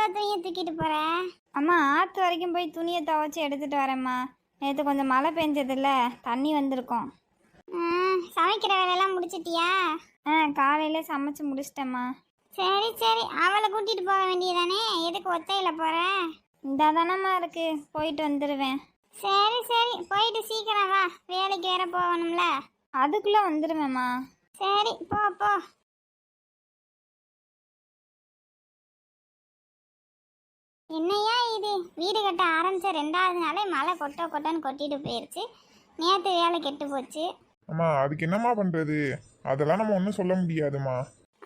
இவ்வளோ துணியை தூக்கிட்டு போற? அம்மா ஆற்று வரைக்கும் போய் துணியை துவைச்சி எடுத்துகிட்டு வரேம்மா. நேற்று கொஞ்சம் மழை பெஞ்சதில்ல, தண்ணி வந்திருக்கோம். சமைக்கிற வேலையெல்லாம் முடிச்சிட்டியா? காலையிலே சமைச்சு முடிச்சிட்டேம்மா. சரி சரி, அவளை கூட்டிட்டு போக வேண்டியதானே, எதுக்கு ஒத்தையில போற? இந்த தானம்மா இருக்கு, போயிட்டு வந்துடுவேன். சரி சரி, போயிட்டு சீக்கிரம் வா, வேலைக்கு வேற போகணும்ல. அதுக்குள்ளே வந்துடுவேம்மா. சரி போ போ. என்னையா இது, வீடு கட்ட ஆரம்பிச்ச 2வது நாளே மழை கொட்டன்னு கொட்டிட்டு போயிருச்சு. நேற்று வேலை கெட்டு போச்சு. அம்மா அதுக்கு என்னம்மா பண்றது, அதெல்லாம் நம்ம ஒன்றும் சொல்ல முடியாதுமா.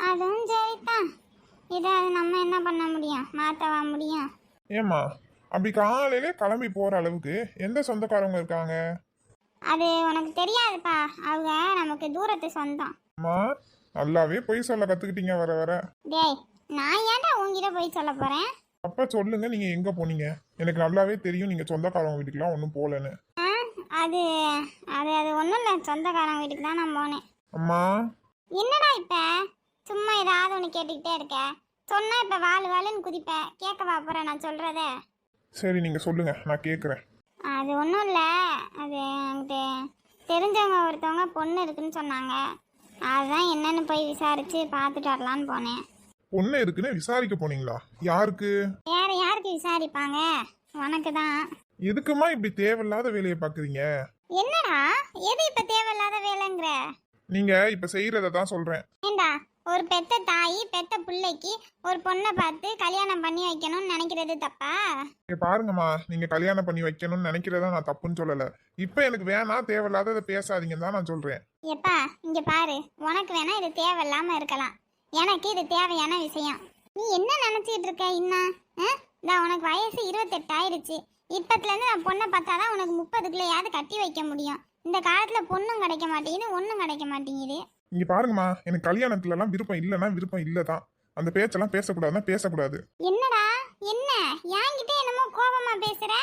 அதுவும் சரிதான், இதை நம்ம என்ன பண்ண முடியும், மாற்றவா முடியும்? ஏம்மா அப்படி காலையிலே கிளம்பி போற அளவுக்கு எந்த சொந்தக்காரங்க இருக்காங்க? அது உனக்கு தெரியாதுப்பா, அவங்க நமக்கு தூரத்து சொந்தம். அம்மா நல்லாவே பொய் சொல்ல கத்துக்கிட்டீங்க வர வர. டேய், நான் ஏன்டா உங்ககிட்ட போய் சொல்ல போறேன்? அப்ப சொல்லுங்க, நீங்க எங்க போனீங்க? எனக்கு நல்லாவே தெரியும் நீங்க சொந்தக்காரங்க வீட்டுக்குலாம் ஒன்றும் போகலன்னு. அது அது அது ஒன்றும் இல்லை, சொந்தக்காரங்க வீட்டுக்கு தான் நான் போனேன். அம்மா என்னடா இப்ப சும்மா ஏதாவது ஒன்று கேட்டுக்கிட்டே இருக்க? சொன்னா இப்ப வாழுன்னு குதிப்பேன், கேட்கவா போறேன் நான் சொல்றத? சரி நீங்க சொல்லுங்க, நான் கேட்குறேன். அது ஒன்றும் இல்லை, அது என்கிட்ட தெரிஞ்சவங்க ஒருத்தவங்க பொண்ணு இருக்குன்னு சொன்னாங்க. அதுதான் என்னன்னு போய் விசாரிச்சு பார்த்துட்டு வரலான்னு போனேன். பொண்ணு இருக்குன்னு விசாரிக்க போனீங்களா? யாருக்கு? வேற யாருக்கு விசாரிப்பாங்க, உனக்கு தான். எதுக்குமா இப்படி தேவையில்லாத வேலையை பாக்குறீங்க? என்னடா எது இப்ப தேவையில்லாத வேலைங்கிற? நீங்க இப்ப செய்யறத தான் சொல்றேன். ஏண்டா, ஒரு பெத்த தாய் பெத்த பிள்ளைக்கு ஒரு பொண்ணை பார்த்து கல்யாணம் பண்ணி வைக்கணும்னு நினைக்கிறது தப்பா? பாருங்கம்மா, நீங்க கல்யாணம் பண்ணி வைக்கணும்னு நினைக்கிறதா நான் தப்புன்னு சொல்லல. இப்ப எனக்கு வேணா, தேவையில்லாததை பேசாதீங்கன்னு தான் நான் சொல்றேன். எப்பா இங்க பாரு, உனக்கு வேணா இது தேவையில்லாம இருக்கலாம், எனக்கு இது தேவையான விஷயம். நீ என்ன நினைச்சிட்டு இருக்க இன்னும்? உனக்கு வயசு 28 ஆயிடுச்சு. இப்பத்துல இருந்து நான் பொண்ணை பார்த்தாதான் உனக்கு 30க்குள்ளேயாவது கட்டி வைக்க முடியும். இந்த காலத்துல பொண்ணும் கிடைக்க மாட்டேங்குது, ஒன்றும் கிடைக்க மாட்டேங்குது. இங்க பாருங்கம்மா, எனக்கு கல்யாணத்துல எல்லாம் விருப்பம் இல்லைன்னா விருப்பம் இல்லதான். அந்த பேச்செல்லாம் பேசக்கூடாதுன்னா பேசக்கூடாது. என்னடா என்ன என்கிட்ட என்னமோ கோபமா பேசுற?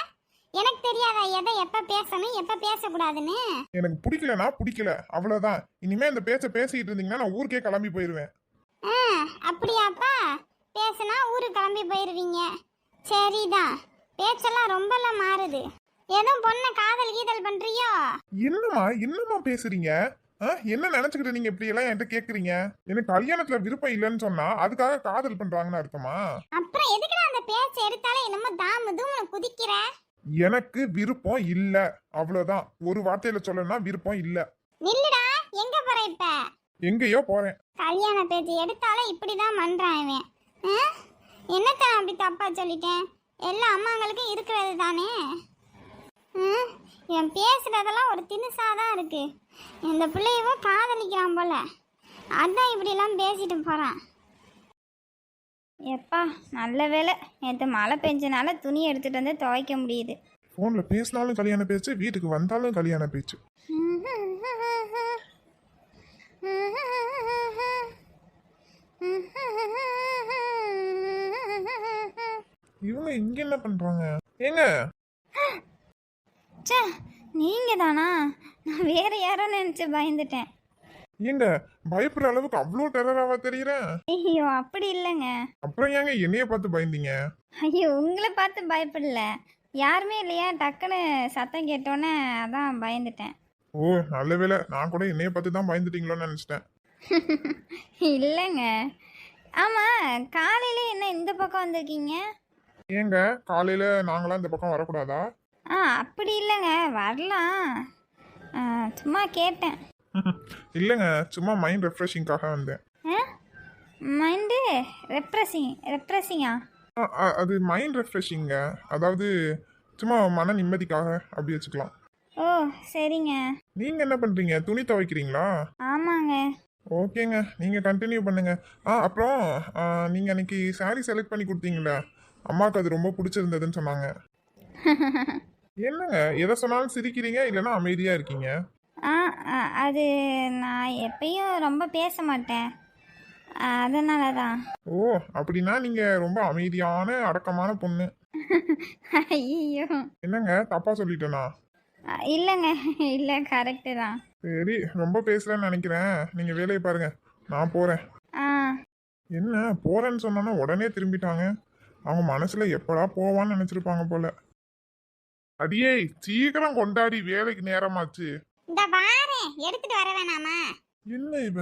எனக்கு தெரியாதா எதை எப்ப பேசணும் எப்ப பேசக்கூடாதுன்னு? எனக்கு பிடிக்கலனா பிடிக்கல, அவ்வளவுதான். இனிமே இந்த பேச்ச பேசிட்டு இருந்தீங்கன்னா நான் ஊருக்கே கிளம்பி போயிருவேன். அப்படியாப்பா? பேசினா ஊருக்கு கிளம்பி போயிருவீங்க. சரிதான், பேச்செல்லாம் ரொம்பலாம் மாறுது. எதுவும் பொண்ணை காதல் கீதல் பண்றியோ? என்னம்மா பேசுறீங்க? என்ன நினைச்சுக்கிட்டு நீங்க இப்படி எல்லாம் என்கிட்ட கேக்குறீங்க? எனக்கு கல்யாணத்துல விருப்பம் இல்லைன்னு சொன்னா அதுக்காக காதல் பண்றாங்கன்னு அர்த்தமா? அப்புறம் எதுக்குடா அந்த பேச்ச எடுத்தாலே என்னமோ தாமு தூம்னு குதிக்கிற? எனக்கு விருப்பம் இல்ல, அவ்வளவுதான். ஒரு வார்த்தையில சொல்லணும்னா விருப்பம் இல்ல. நில்லுடா, எங்க போற இப்ப? எங்கேயோ போறேன். கல்யாண பேச்சு எடுத்தாலே இப்படிதான் பண்றான் இவன். என்னத்தான் அப்படி தப்பா சொல்லிட்டேன்? எல்லா அம்மாங்களுக்கும் இருக்கிறது தானே. இவன் பேசுறதெல்லாம் ஒரு தினுசாதான் இருக்கு. இந்த பிள்ளையவோ காதலிக்கிறான் போல, அதான் இப்படிலாம் பேசிட்டு போறான். எப்பா நல்ல வேலை, நேற்று மழை பெஞ்சனால துணி எடுத்துகிட்டு வந்து துவைக்க முடியுது. ஃபோனில் பேசினாலும் கல்யாண பேச்சு, வீட்டுக்கு வந்தாலும் கல்யாண பேச்சு. இவங்க இங்க என்ன பண்றாங்க? ஏங்க சே, நீங்க தானா? நான் வேற யாரோ நினைச்சு பயந்துட்டேன். ஏங்க பயப்படுற அளவுக்கு அவ்வளோ டெரராவா தெரியுறேன்? ஐயோ அப்படி இல்லைங்க. அப்புறம் ஏங்க என்னைய பார்த்து பயந்தீங்க? ஐயோ உங்களை பார்த்து பயப்படல, யாருமே இல்லையா, டக்குன்னு சத்தம் கேட்டோன்னே அதான் பயந்துட்டேன். ஓ நல்ல வேலை, நான் கூட என்னைய பார்த்து தான் பயந்துட்டீங்களோன்னு நினச்சிட்டேன். இல்லைங்க. ஆமாம், காலையில் என்ன இந்த பக்கம் வந்திருக்கீங்க? ஏங்க காலையில் நாங்களாம் இந்த பக்கம் வரக்கூடாதா? அப்படி இல்லைங்க, வரலாம், சும்மா கேட்டேன். இல்லைங்க, சும்மா மைண்ட் ரெஃப்ரெஷிங்காக வந்தேன். மைண்டு ரெப்ரெஷிங்கா? அது மைண்ட் ரெஃப்ரெஷிங்க, அதாவது சும்மா மன நிம்மதிக்காக அப்படி வச்சுக்கலாம். ஓ சரிங்க. நீங்கள் என்ன பண்ணுறீங்க? துணி துவைக்கிறீங்களா? ஆமாங்க. ஓகேங்க, நீங்கள் கண்டினியூ பண்ணுங்க. அப்புறம் நீங்கள் அன்னைக்கு சாரீ செலக்ட் பண்ணி கொடுத்தீங்களா, அம்மாவுக்கு அது ரொம்ப பிடிச்சிருந்ததுன்னு சொன்னாங்க. என்னங்க எதை சொன்னாலும் சிரிக்கிறீங்க, இல்லைன்னா அமைதியாக இருக்கீங்க? அது நான் எப்பயும் ரொம்ப பேச மாட்டேன், அதனால தான். ஓ அப்படின்னா நீங்கள் ரொம்ப அமைதியான அடக்கமான பொண்ணு. ஐயோ என்னங்க தப்பா சொல்லிட்டேனா? இல்லைங்க, இல்லை கரெக்டு தான். சரி, ரொம்ப பேசுகிறேன்னு நினைக்கிறேன், நீங்கள் வேலையை பாருங்க, நான் போகிறேன். என்ன போகிறேன்னு சொன்னோன்னா உடனே திரும்பிட்டாங்க. அவங்க மனசுல எப்படா போவான்னு நினைச்சிருப்பாங்க போல. அடியே சீக்கிரம் கொண்டாடி, வேலைக்கு நேரமாச்சு. இந்த பாரு எடுத்துட்டு வர வேணாமா? என்ன இவ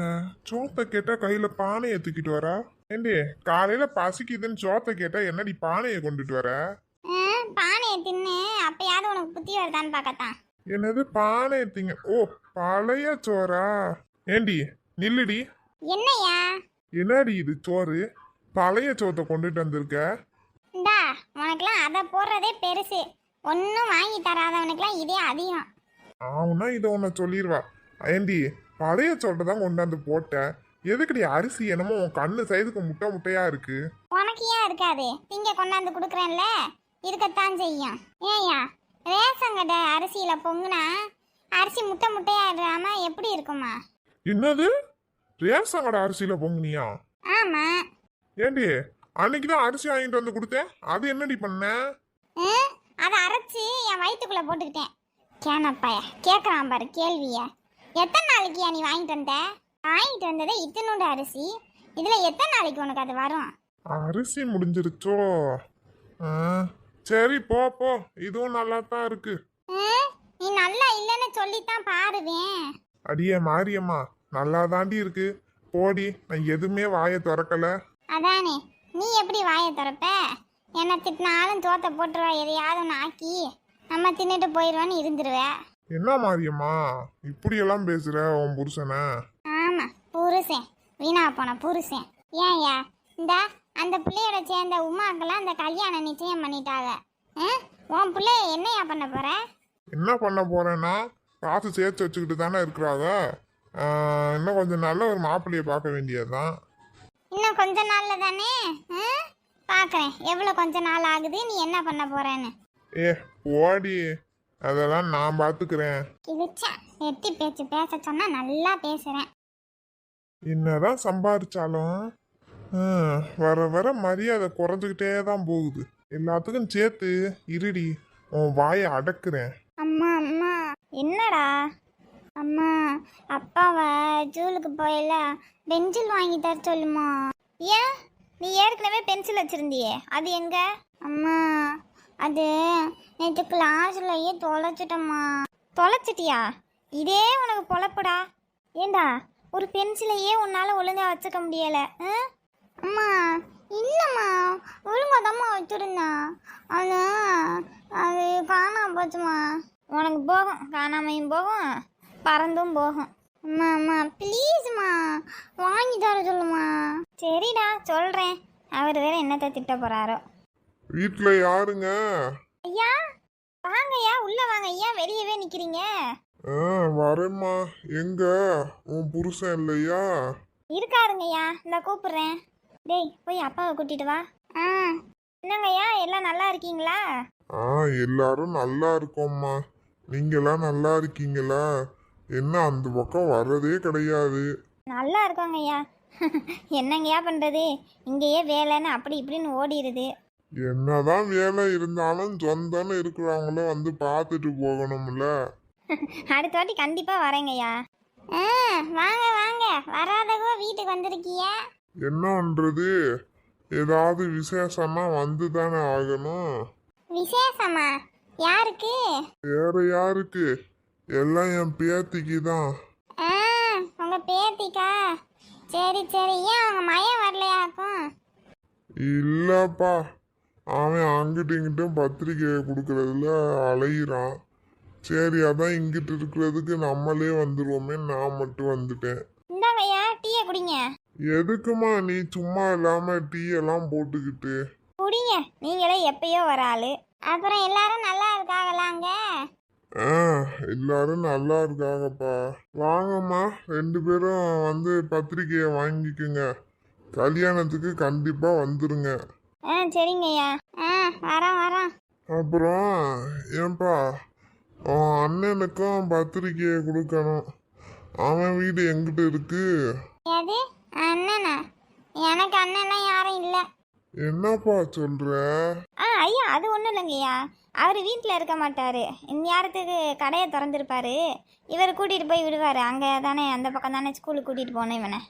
சோத்தை கேட்டா கையில பானையை தூக்கிட்டு வரா? ஏண்டி காலையில பசிக்குதுன்னு சோத்தை கேட்டா என்னடி பானையை கொண்டுட்டு வர? பானையை தின்னு அப்பயாவது உனக்கு புத்தி வருதான்னு பார்க்கத்தான். என்னது பானை திங்க? ஓ, பழைய சோறா? ஏண்டி நில்லுடி. என்னையா? என்னடி இது சோறு? பழைய சோத்தை கொண்டுட்டு வந்திருக்க. இந்தா உனக்குலாம் அதை போடுறதே பெருசு. ஒன்றும் வாங்கி தராதவனுக்குலாம் இதே அதிகம். ஆவுன்னா இதை உன்னை சொல்லிடுவா. ஏண்டி பழைய சோட்டை தான் கொண்டாந்து போட்டேன். எதுக்குடி அரிசி என்னமோ உன் கண்ணு சைதுக்கு முட்டை முட்டையா இருக்கு? உனக்கு ஏன் இருக்காது? திங்க கொண்டாந்து கொடுக்குறேன்ல, இருக்கத்தான் செய்யும். ஏயா ரேஷன் கடை அரிசியில பொங்குனா அரிசி முட்டை முட்டையா இல்லாம எப்படி இருக்குமா? என்னது ரேஷன் கடை அரிசியில பொங்குனியா? ஆமா. ஏண்டி அன்னைக்குதான் அரிசி வாங்கிட்டு வந்து கொடுத்தேன், அது என்னடி பண்ண? அதை அரைச்சி என் வயிற்றுக்குள்ள போட்டுக்கிட்டேன். கேனப்பாய கேட்குறான் பாரு கேள்விய. எத்தனை நாளைக்கு நீ வாங்கிட்டு வந்த? வாங்கிட்டு வந்ததே இத்தனோட அரிசி. இதுல எத்தனை நாளைக்கு உனக்கு அது வரும்? அரிசி முடிஞ்சிருச்சோ? ஆ, சரி போ போ, இதுவும் நல்லா தான் இருக்கு. நீ நல்லா இல்லைன்னு சொல்லித்தான் பாருவேன். அடியே மாரியம்மா, நல்லா தாண்டி இருக்கு. போடி, நான் எதுவுமே வாயை திறக்கல. அதானே, நீ எப்படி வாயை திறப்ப? என்ன திட்டினாலும் தோத்த போட்டுருவா, எதையாவது ஒன்று ஆக்கி நம்ம தின்னுட்டு போயிடுவான்னு இருந்துருவேன். என்ன மாரியம்மா இப்படியெல்லாம் பேசுற உன் புருஷனை? ஆமா புருஷன், வீணா போன புருஷன். ஏன்யா இந்த அந்த பிள்ளையோட சேர்ந்த உமாக்கெல்லாம் அந்த கல்யாணம் நிச்சயம் பண்ணிட்டாங்க. உன் பிள்ளைய என்னையா பண்ண போற? என்ன பண்ண போறேன்னா காசு சேர்த்து வச்சுக்கிட்டு தானே இருக்கிறாங்க. இன்னும் கொஞ்சம் நல்ல ஒரு மாப்பிள்ளையை பார்க்க வேண்டியதுதான். இன்னும் கொஞ்ச நாள்ல தானே பார்க்குறேன். எவ்வளோ கொஞ்ச நாள் ஆகுது, நீ என்ன பண்ண போறேன்னு? ஏ ஓடி, அதெல்லாம் நான் பார்த்துக்கிறேன். கிழிச்சா எட்டி பேச்சு பேச சொன்னா நல்லா பேசுறேன். என்னதான் சம்பாதிச்சாலும் வர வர மரியாதை குறைஞ்சிக்கிட்டே தான் போகுது. எல்லாத்துக்கும் சேர்த்து இருடி, உன் வாயை அடக்குறேன். அம்மா அம்மா. என்னடா? அம்மா அப்பாவை ஜூலுக்கு போயில பென்சில் வாங்கி தர சொல்லுமா. ஏன் நீ ஏற்கனவே பென்சில் வச்சிருந்தியே, அது எங்க? அம்மா அது நேற்று கிளாஸ்லயே தொலைச்சிட்டம்மா. தொலைச்சிட்டியா? இதே உனக்கு பொழப்புடா. ஏண்டா ஒரு பென்சிலையே உன்னால ஒழுங்கா வச்சுக்க முடியல? அம்மா இல்லைம்மா, ஒழுங்காதாம்மா வச்சுருந்தேன். அது அது காணாம போச்சுமா. உனக்கு போகும், காணாமையும் போகும், பறந்தும் போகும். அம்மா அம்மா ப்ளீஸ்மா வாங்கி தர சொல்லுமா. சரிடா சொல்றேன். அவர் வேற என்னத்தை திட்ட போறாரோ. வீட்டில் யாருங்க? ஐயா வாங்கய்யா, உள்ள வாங்க ஐயா, வெளியவே நிக்கிறீங்க. வரேம்மா. எங்க உன் புருஷன் இல்லையா? இருக்காருங்கய்யா, இந்த கூப்பிடுறேன். டேய் போய் அப்பாவை கூட்டிட்டு வா. என்னங்கய்யா எல்லாம் நல்லா இருக்கீங்களா? எல்லாரும் நல்லா இருக்கோம்மா. நீங்களாம் நல்லா இருக்கீங்களா? என்ன அந்த பக்கம் வர்றதே கிடையாது. நல்லா இருக்கோங்கய்யா. என்னங்கய்யா பண்றது, இங்கேயே வேலைன்னு அப்படி இப்படின்னு ஓடிடுது. என்னதான் வேலை இருந்தாலும் சொந்தம்னு இருக்கிறவங்கள வந்து பார்த்துட்டு போகணும்ல. அடுத்த வாட்டி கண்டிப்பா வரேங்கய்யா. வாங்க வாங்க, வராதவோ வீட்டுக்கு வந்திருக்கிய. என்ன பண்றது, ஏதாவது விசேஷமா வந்து தானே ஆகணும். விசேஷமா? யாருக்கு? வேற யாருக்கு, எல்லாம் என் பேத்திக்கு தான். உங்க பேத்திக்கா? சரி சரி, ஏன் உங்க மயம் வரலையாக்கும்? இல்லப்பா, அவன் அங்கிட்டு இங்கிட்டும் பத்திரிக்கை கொடுக்கறதுல அலையிறான். சரி அதான் இங்கிட்டு இருக்கிறதுக்கு நம்மளே வந்துருவோமே, நான் மட்டும் வந்துட்டேன். இந்தாங்கய்யா டீயை குடிங்க. எதுக்குமா நீ சும்மா இல்லாம டீ எல்லாம் போட்டுக்கிட்டு? குடிங்க, நீங்களே எப்பயோ வர ஆளு. அப்புறம் எல்லாரும் நல்லா இருக்காங்களாங்க? எல்லாரும் நல்லா இருக்காங்கப்பா. வாங்கம்மா, 2 பேரும் வந்து பத்திரிக்கையை வாங்கிக்குங்க. கல்யாணத்துக்கு கண்டிப்பா வந்துருங்க. சரிங்கய்யா. வரோம் வரோம். அப்புறம் ஏன்பா, உன் அண்ணனுக்கும் பத்திரிக்கையை கொடுக்கணும். அவன் வீடு எங்கிட்ட இருக்கு? எது அண்ணனா? எனக்கு அண்ணன்லாம் யாரும் இல்லை. என்னப்பா சொல்ற? ஐயா அது ஒன்றும் இல்லைங்கய்யா, அவர் வீட்டில் இருக்க மாட்டாரு. இந்த நேரத்துக்கு கடையை திறந்துருப்பாரு. இவர் கூட்டிகிட்டு போய் விடுவார். அங்கே தானே, அந்த பக்கம் தானே ஸ்கூலுக்கு கூட்டிகிட்டு போனேன் இவனை.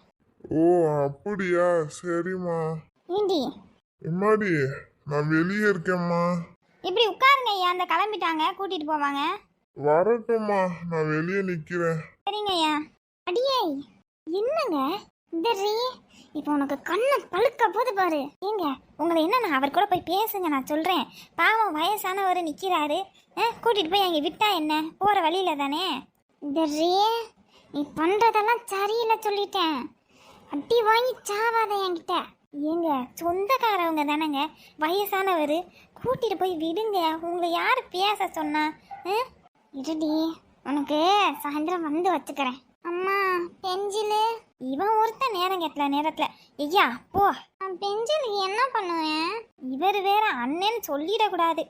ஓ அப்படியா, சரிம்மா. ஏண்டி எம்மாடி, நான் வெளியே இருக்கேம்மா. இப்படி உட்காருங்க ஐயா, அந்த கிளம்பிட்டாங்க, கூட்டிட்டு போவாங்க. வரட்டும்மா, நான் வெளியே நிக்கிறேன். சரிங்க ஐயா. அடியே என்னங்க இந்த ரீ இப்போ உனக்கு கண்ணை பழுக்க போது பாரு. ஏங்க உங்களை என்ன, நான் அவர் கூட போய் பேசுங்க, நான் சொல்கிறேன். பாவம் வயசானவர் நிற்கிறாரு, கூட்டிகிட்டு போய் அங்கே விட்டா என்ன, போகிற வழியில தானே. இந்த ரீ நீ பண்றதெல்லாம் சரியில்லை சொல்லிட்டேன். அடி வாங்கி சாவாத என்கிட்ட. ஏங்க சொந்தக்காரவங்க தானேங்க, வயசானவர், கூட்டிகிட்டு போய் விடுங்க. உங்களை யார் பேச சொன்னா? இருடி உனக்கு சாயந்தரம் வந்து வச்சுக்கிறேன். அம்மா பெஞ்சிலு. இவன் ஒருத்த நேரம் கெட்டல நேரத்தில். ஐயா போ. நான் பெஞ்சிலுக்கு என்ன பண்ணுவேன்? இவர் வேற அண்ணன்னு சொல்லிடக்கூடாது,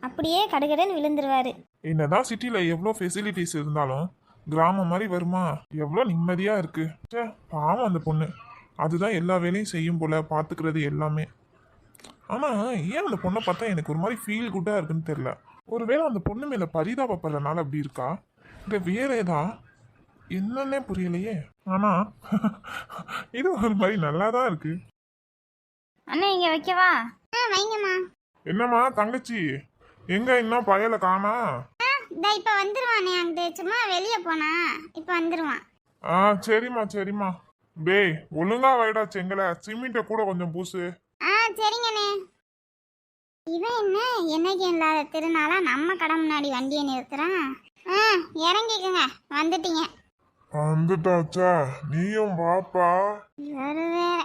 அப்படியே கடுகடுன்னு விழுந்துருவாரு. என்னதான் சிட்டில எவ்வளோ ஃபெசிலிட்டிஸ் இருந்தாலும் கிராமம் மாதிரி வருமா? எவ்வளோ நிம்மதியா இருக்கு. ச்சே, பாவம் அந்த பொண்ணு. அதுதான் எல்லா வேலையும் செய்யும் போல, பார்த்துக்கிறது எல்லாமே. ஆனா ஏன் அந்த பொண்ணை பார்த்தா எனக்கு ஒரு மாதிரி ஃபீல் குட்டா இருக்குன்னு தெரியல. ஒருவேளை அந்த பொண்ணு மேல பரிதாபப்படுறதுனால அப்படி இருக்கா, இல்லை வேற ஏதா என்னன்னே புரியலையே. ஆனா இது ஒரு மாதிரி நல்லா தான் இருக்கு. அண்ணா இங்க வைக்கவா? வைங்கம்மா. என்னம்மா தங்கச்சி, எங்க இன்னும் பயல காணா? இதா இப்ப வந்துருவானே, அங்கிட்டு சும்மா வெளியே போனா இப்ப வந்துருவான். சரிம்மா சரிம்மா. டேய் ஒழுங்கா வைடா செங்கல, சிமெண்ட்டை கூட கொஞ்சம் பூசு. சரிங்கண்ணே. இவன் என்ன என்னைக்கு இல்லாத திருநாளா நம்ம கடை முன்னாடி வண்டியை நிறுத்துறான். இறங்கிக்குங்க, வந்துட்டீங்க. வந்துட்டாச்சா? நீயும் பாப்பா. வேறு வேற.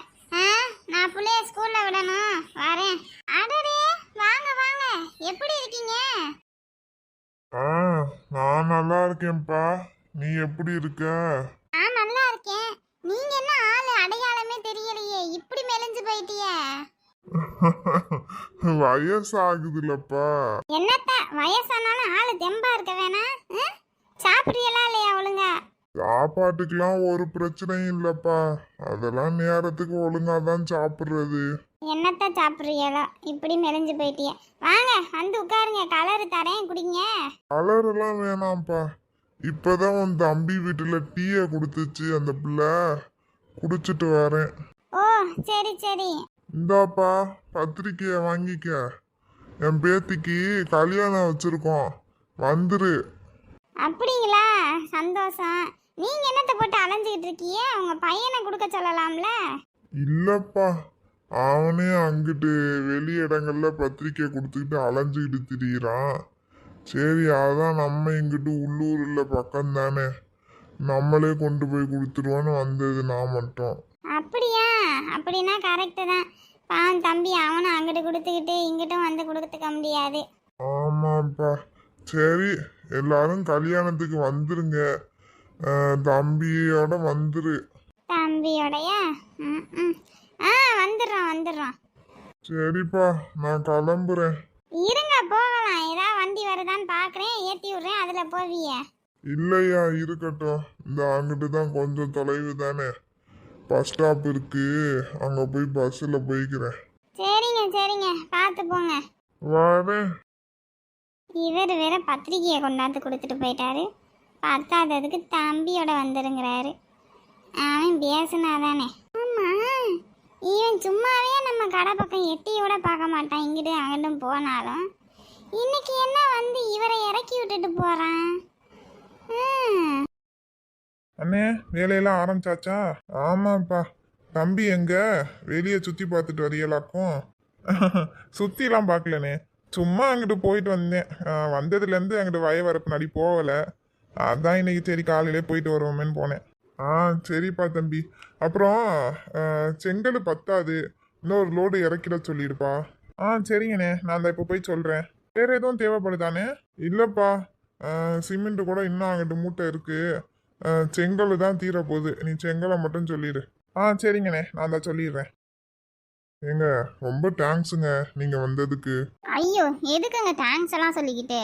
நான் புள்ளைய ஸ்கூல்ல விடணும், வரேன். அடடே வாங்க வாங்க, எப்படி இருக்கீங்க? நான் நல்லா இருக்கேன்ப்பா, நீ எப்படி இருக்க? நான் நல்லா இருக்கேன். நீங்க என்ன ஆளு அடையாளமே தெரியலையே, இப்படி மெலிஞ்சு போயிட்டிய? வயசாகுதுலப்பா. என்னத்த வயசானாலும் ஆளு தெம்பா இருக்க வேணா? சாப்பிடுறீங்களா இல்லையா ஒழுங்கா? சாப்பாட்டுக்கெல்லாம் ஒரு பிரச்சனையும் இல்லப்பா, அதெல்லாம் நேரத்துக்கு ஒழுங்கா தான் சாப்பிடுறது. என்னத்த சாப்பிடுறீங்களோ, இப்படி மெலிஞ்சு போயிட்டிய? வாங்க வந்து உட்காருங்க, கலரு தரேன் குடிங்க. கலர் எல்லாம் வேணாம்ப்பா, இப்பதான் உன் தம்பி வீட்டுல டீயை கொடுத்துச்சு அந்த பிள்ளை, குடிச்சிட்டு வரேன். ஓ சரி சரி. இந்தாப்பா பத்திரிக்கைய வாங்கிக்க, என் பேத்திக்கு கல்யாணம் வச்சிருக்கோம், வந்துரு. அப்படிங்களா, சந்தோஷம். நீங்க என்னத்த போட்டு அலைஞ்சிக்கிட்டு இருக்கீங்க, உங்க பையனை கொடுக்க சொல்லலாம்ல? இல்லப்பா, அவனே அங்கிட்டு வெளி இடங்கள்ல பத்திரிக்கை கொடுத்துக்கிட்டு அலைஞ்சுக்கிட்டு திரியிறான். சரி அதான் நம்ம இங்கிட்டு உள்ளூர்ல பக்கம் தானே, நம்மளே கொண்டு போய் கொடுத்துருவோன்னு வந்தது நான் மட்டும். அப்படியா? அப்படின்னா கரெக்டு தான். பாவம் தம்பி, அவனும் அங்கிட்டு கொடுத்துக்கிட்டு இங்கிட்டும் வந்து கொடுத்துக்க முடியாது. ஆமாப்பா. சரி எல்லாரும் கல்யாணத்துக்கு வந்துருங்க, தம்பியோட வந்துரு. தம்பியோடையா? வந்துடுறோம் வந்துடுறோம். சரிப்பா நான் கிளம்புறேன். இருங்க போகலாம், ஏதாவது வண்டி வருதான்னு பார்க்குறேன், ஏற்றி விட்றேன், அதில் போவிய. இல்லையா இருக்கட்டும், இந்த அங்கிட்டு தான் கொஞ்சம் தொலைவு தானே, பஸ் ஸ்டாப் இருக்கு, அங்க போய் பஸ்ஸில் போய்க்கிறேன். சரிங்க சரிங்க, பார்த்து போங்க. வரேன். இவர் வேற பத்திரிக்கையை கொண்டாந்து கொடுத்துட்டு போயிட்டாரு, பத்தாததுக்கு தம்பியோட வந்துருங்கிறாரு. அவன் பேசுனாதானே. ஆமா, இவன் சும்மாவே நம்ம கடை பக்கம் எட்டியோட பார்க்க மாட்டான், இங்கிட்டு அங்கிட்டும் போனாலும். இன்னைக்கு என்ன வந்து இவரை இறக்கி விட்டுட்டு போறான்? அண்ணே வேலையெல்லாம் ஆரம்பிச்சாச்சா? ஆமாப்பா. தம்பி எங்க வெளியே சுத்தி பார்த்துட்டு வரையலாக்கும்? சுத்திலாம் பார்க்கலண்ணே, சும்மா அங்கிட்டு போயிட்டு வந்தேன். வந்ததுலேருந்து அங்கிட்டு வயவரப்பு நடி போகலை, அதான் இன்னைக்கு சரி காலையிலே போயிட்டு வருவோமேன்னு போனேன். சரிப்பா தம்பி. அப்புறம் செங்கல் பத்தாது, இன்னொரு லோடு இறக்கிட சொல்லிடுப்பா. சரிங்கண்ணே, நான் அந்த இப்போ போய் சொல்கிறேன். வேற எதுவும் தேவைப்படுதானே? இல்லைப்பா, சிமெண்ட் கூட இன்னும் அங்கிட்டு மூட்டை இருக்கு, செங்கல் தான் தீரப்போகுது, நீ செங்கலை மட்டும் சொல்லிடு. சரிங்கண்ணே, நான் தான் சொல்லிடுறேன். ஏங்க ரொம்ப தேங்க்ஸுங்க நீங்கள் வந்ததுக்கு. ஐயோ எதுக்குங்க தேங்க்ஸ் எல்லாம் சொல்லிக்கிட்டு?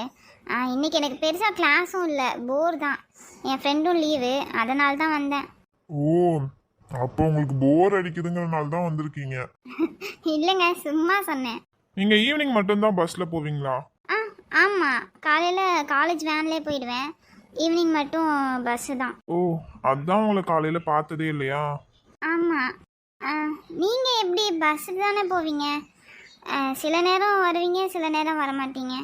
இன்னைக்கு எனக்கு பெருசாக கிளாஸும் இல்லை, போர் தான். என் ஃப்ரெண்டும் லீவு, அதனால தான் வந்தேன். ஓ, அப்போ உங்களுக்கு போர் அடிக்குதுங்கிறனால தான் வந்திருக்கீங்க. இல்லைங்க, சும்மா சொன்னேன். நீங்கள் ஈவினிங் மட்டும்தான் பஸ்ஸில் போவீங்களா? ஆமாம், காலையில் காலேஜ் வேன்லேயே போயிடுவேன், ஈவினிங் மட்டும் பஸ்ஸு தான். ஓ, அதான் உங்களை காலையில் பார்த்ததே இல்லையா? ஆமாம். நீங்கள் எப்படி பஸ்ஸு தானே போவீங்க? சில நேரம் வருவீங்க சில நேரம் வரமாட்டீங்க.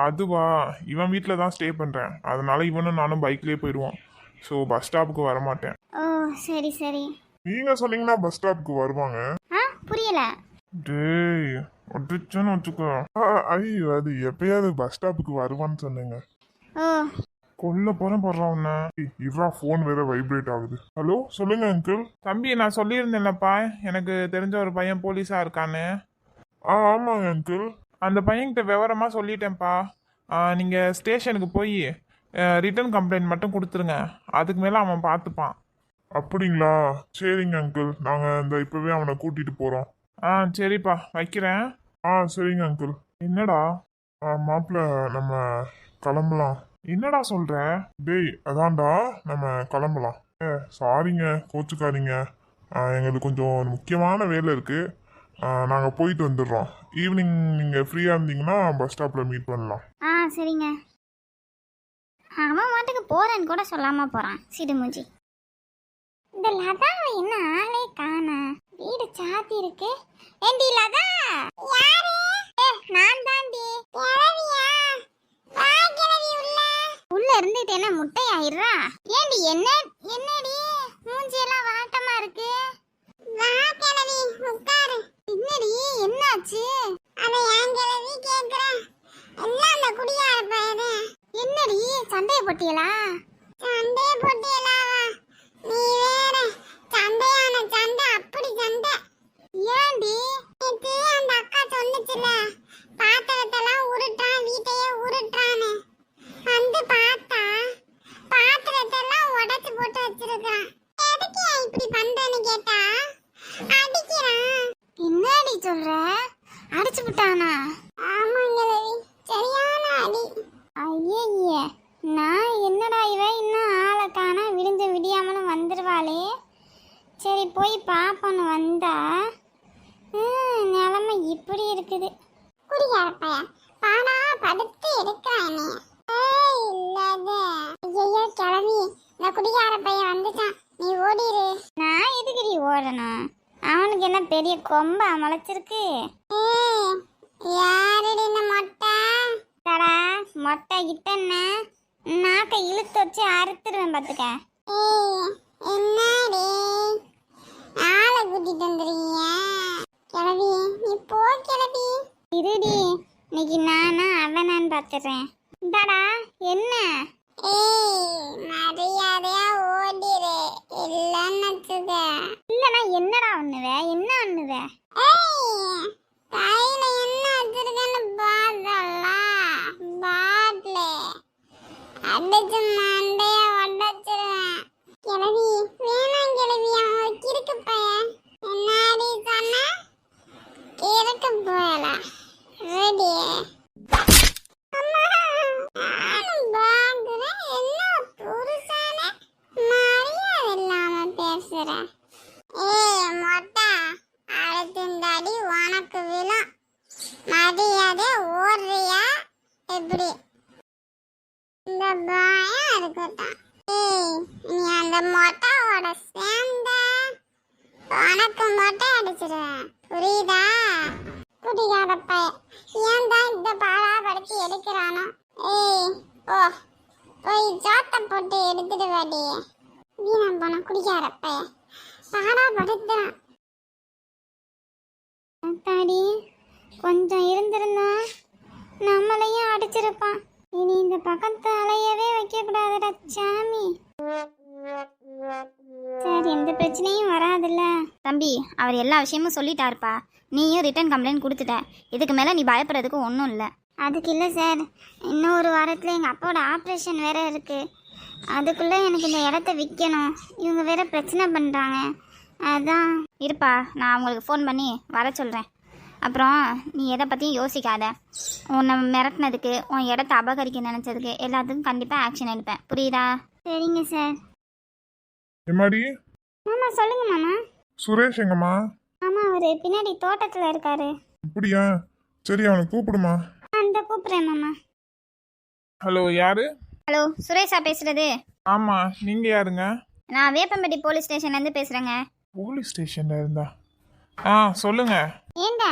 அதுவா, இவன் வீட்டில் தான் ஸ்டே பண்ணுறேன், அதனால இவனும் நானும் பைக்லேயே போயிடுவோம். ஸோ பஸ் ஸ்டாப்புக்கு வரமாட்டேன். ஓ சரி சரி. நீங்கள் சொன்னீங்கன்னா பஸ் ஸ்டாப்புக்கு வருவாங்க. ஆ புரியல. டேய் ஒட்டுச்சுன்னு வச்சுக்கோ. ஐயோ, அது எப்பயாவது பஸ் ஸ்டாப்புக்கு வருவான்னு சொன்னீங்க. ஓ கொல்ல போறேன் போடுறான் உன்ன. இவன் ஃபோன் வேற வைப்ரேட் ஆகுது. ஹலோ சொல்லுங்க அங்கிள். தம்பி, நான் சொல்லியிருந்தேன்லப்பா எனக்கு தெரிஞ்ச ஒரு பையன் போலீஸா இருக்கான்னு. ஆமாங்க அங்கிள். அந்த பையன்கிட்ட விவரமா சொல்லிட்டேன்ப்பா. நீங்க ஸ்டேஷனுக்கு போய் ரிட்டர்ன் கம்ப்ளைண்ட் மட்டும் கொடுத்துருங்க, அதுக்கு மேல அவன் பார்த்துப்பான். அப்படிங்களா? சரிங்க அங்கிள், நாங்க இந்த இப்பவே அவனை கூட்டிட்டு போறோம். சரிப்பா, வைக்கிறேன். சரிங்க அங்கிள். என்னடா மாப்பிள்ள, நம்ம கிளம்பலாம். என்னடா சொல்ற? டேய் அதான்டா, நம்ம கிளம்பலாம். சாரிங்க, கோச்சுக்காதீங்க. எங்களுக்கு கொஞ்சம் முக்கியமான வேலை இருக்கு. நாங்கள் போயிட்டு வந்துடுறோம். ஈவினிங் நீங்கள் ஃப்ரீயாக இருந்தீங்கன்னா பஸ் ஸ்டாப்பில் மீட் பண்ணலாம். சரிங்க. அவன் மாட்டுக்கு போறேன்னு கூட சொல்லாம போறான் சிடுமூஞ்சி. இந்த லதாவை என்ன ஆளே காணா, வீடு சாத்தி இருக்கு. ஏண்டி லதா? யாரு? நான் தாண்டி. கிளவியா? வா கிளவி உள்ள. உள்ள இருந்துட்டு என்ன முட்டையாயிரா? ஏண்டி என்னடி மூஞ்சி எல்லாம் வாட்டமா இருக்கு? வா கிளவி உட்காரு. என்னடி என்னாச்சு? அத ஏன் கிளவி கேக்குற? எல்லாம் அந்த குடியார பையனே. என்னடி சண்டைய போட்டியலா? சண்டைய போட்டியலா? நீ வேற சண்டையான சண்டை, அப்படி சண்டை. ஏண்டி? நேத்து அந்த அக்கா சொன்னுச்சுல, பாத்திரத்தெல்லாம் உருட்டான், வீட்டையே உருட்டான்னு. வந்து பார்த்தா பாத்திரத்தெல்லாம் உடைச்சு போட்டு வச்சிருக்கான். எதுக்கு இப்படி பண்றேன்னு கேட்டா அடிக்கிறான். என்னடி சொல்ற? அடிச்சு விட்டானா? ஆமாங்களவி, சரியான அடி. ஐயே, நான் என்னடா இவன் இன்னும் ஆளை காணா, விடிஞ்ச விடியாமலும் வந்துருவாளே. சரி போய் பாப்பன்னு வந்தா நிலைமை இப்படி இருக்குது. குடியாரப்பைய பாடா படுத்து எடுக்கிறானே. ஐயோ கிளவி, இந்த குடிகார பையன் வந்துட்டான், நீ ஓடிரு. நான் எதுக்குடி ஓடணும்? அவனுக்கு என்ன பெரிய கொம்பா முளைச்சிருக்கு? யாரடி இந்த மொட்டை? தடா மொட்டை கிட்டன்னு நாக்கை இழுத்து வச்சு அறுத்துருவேன் பாத்துக்க. என்னடி ஆளை கூட்டிட்டு வந்துருக்கீங்க? கிளவி நீ போ கிளவி. இருடி, இன்னைக்கு நானா அவனான்னு பாத்துறேன். இந்தாடா என்ன? மரியாதையா ஓடிரு, இல்லன்னு வச்சுக்க. இல்லனா என்னடா பண்ணுவ? என்ன பண்ணுவ? கையில என்ன வச்சிருக்கேன்னு பாத்தல, பாட்ல அடிச்சு மண்டைய உடைச்சிருவேன். கிளவி வேணாம் கிளவி, அவன் கிறுக்கு பையன். என்னாடி சொன்ன? கிறுக்கு போயல. ரெடி? புரியுதா? குடிகார பையன் ஏன் தான் இந்த பாடா படுத்தி எடுக்கிறானோ? ஓ போய் ஜாத்த போட்டு எடுத்துட்டு வாடி. வீணா போன குடிகார பையன் பாடா படுத்துறான். தாடி கொஞ்சம் இருந்திருந்தா நம்மளையும் அடிச்சிருப்பான். இனி இந்த பக்கத்து அலையவே வைக்க கூடாதுடா சாமி. சரி, எந்த பிரச்சனையும் வராதுல்ல. தம்பி, அவர் எல்லா விஷயமும் சொல்லிட்டாருப்பா. நீயும் ரிட்டர்ன் கம்ப்ளைண்ட் கொடுத்துட்ட. இதுக்கு மேலே நீ பயப்படுறதுக்கு ஒன்றும் இல்லை. அதுக்கு இல்லை சார், இன்னும் ஒரு வாரத்தில் எங்கள் அப்பாவோட ஆப்ரேஷன் வேற இருக்கு. அதுக்குள்ளே எனக்கு இந்த இடத்த விற்கணும். இவங்க வேற பிரச்சனை பண்ணுறாங்க. அதான். இருப்பா, நான் அவங்களுக்கு ஃபோன் பண்ணி வர சொல்கிறேன். அப்புறம் நீ எதை பற்றியும் யோசிக்காத. உன்னை மிரட்டினதுக்கு, உன் இடத்த அபகரிக்க நினச்சதுக்கு எல்லாத்துக்கும் கண்டிப்பாக ஆக்ஷன் எடுப்பேன். புரியுதா? சரிங்க சார். எம்மாடி? மாமா சொல்லுங்க மாமா. சுரேஷ் எங்கம்மா? மாமா அவர் பின்னாடி தோட்டத்தில் இருக்காரு. அப்படியா? சரி, அவனை கூப்பிடுமா. அந்த கூப்பிட்றேன் மாமா. ஹலோ, யாரு? ஹலோ, சுரேஷா பேசுகிறது? ஆமா, நீங்க யாருங்க? நான் வேப்பம்பட்டி போலீஸ் ஸ்டேஷன்லேருந்து பேசுகிறேங்க. போலீஸ் ஸ்டேஷன்ல இருந்தா? சொல்லுங்க. ஏண்டா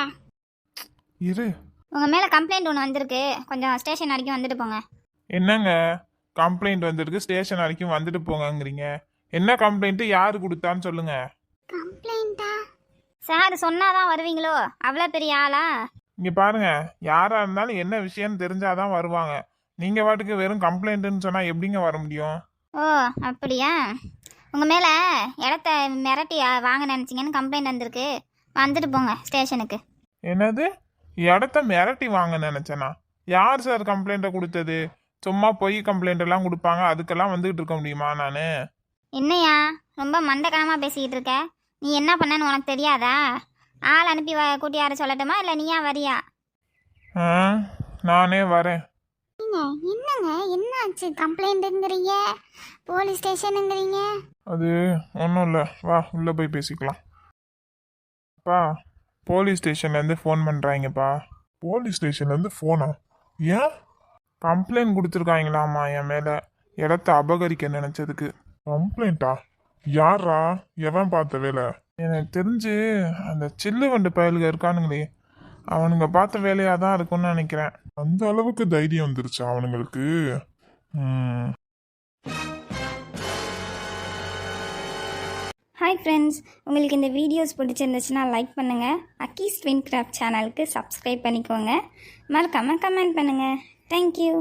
இரு. உங்கள் மேலே கம்ப்ளைண்ட் ஒன்று வந்திருக்கு, கொஞ்சம் ஸ்டேஷன் வரைக்கும் வந்துட்டு போங்க. என்னங்க கம்ப்ளைண்ட் வந்திருக்கு, ஸ்டேஷன் வரைக்கும் வந்துட்டு போங்கங்கிறீங்க? என்ன கம்ப்ளைண்ட், யாரு கொடுத்தான்னு சொல்லுங்க. கம்ப்ளைண்டா? சார் சொன்னாதான் வருவீங்களோ? அவ்வளோ பெரிய ஆளா? இங்க பாருங்க, யாரா இருந்தாலும் என்ன விஷயம்னு தெரிஞ்சாதான் வருவாங்க. நீங்க வாட்டுக்கு வெறும் கம்ப்ளைண்ட்னு சொன்னா எப்படிங்க வர முடியும்? ஓ அப்படியா? உங்கள் மேலே இடத்த மிரட்டி வாங்க நினச்சிங்கன்னு கம்ப்ளைண்ட் வந்திருக்கு, வந்துட்டு போங்க ஸ்டேஷனுக்கு. என்னது, இடத்த மிரட்டி வாங்க நினைச்சேனா? யார் சார் கம்ப்ளைண்ட்டை கொடுத்தது? சும்மா பொய் கம்ப்ளைண்ட் எல்லாம் கொடுப்பாங்க, அதுக்கெல்லாம் வந்துகிட்டு இருக்க முடியுமா நானு? என்னையா ரொம்ப மண்டக்கணமாக பேசிக்கிட்டு இருக்க? நீ என்ன பண்ணன்னு உனக்கு தெரியாதா? ஆள் அனுப்பி கூட்டி யார சொல்லட்டுமா, இல்லை நீயா வரியா? ஆ, நானே வரேன். என்னங்க என்னாச்சு? கம்ப்ளைண்ட்டுங்கிறீங்க, போலீஸ் ஸ்டேஷனுங்கிறீங்க. அது ஒன்றும் இல்லை, வா உள்ளே போய் பேசிக்கலாம். அப்பா, போலீஸ் ஸ்டேஷன்லேருந்து ஃபோன் பண்ணுறாங்கப்பா. போலீஸ் ஸ்டேஷன்லேருந்து ஃபோனா? ஏன்? கம்ப்ளைண்ட் கொடுத்துருக்காங்களாம்மா என் மேலே, இடத்த அபகரிக்க நினச்சதுக்கு. கம்ப்ளைண்ட்டா? யாரா? எவன் பார்த்த வேலை? எனக்கு தெரிஞ்சு அந்த சில்லு வண்டு பயலுக இருக்கானுங்களே, அவனுங்க பார்த்த வேலையாக தான் இருக்கும்னு நினைக்கிறேன். அந்த அளவுக்கு தைரியம் வந்துருச்சு அவனுங்களுக்கு. ஹாய் ஃப்ரெண்ட்ஸ், உங்களுக்கு இந்த வீடியோஸ் பிடிச்சிருந்துச்சுன்னா லைக் பண்ணுங்கள், அக்கீஸ் ட்வின் கிராஃப்ட் சேனலுக்கு சப்ஸ்கிரைப் பண்ணிக்கோங்க, மறக்காமல் கமெண்ட் பண்ணுங்கள். தேங்க்யூ.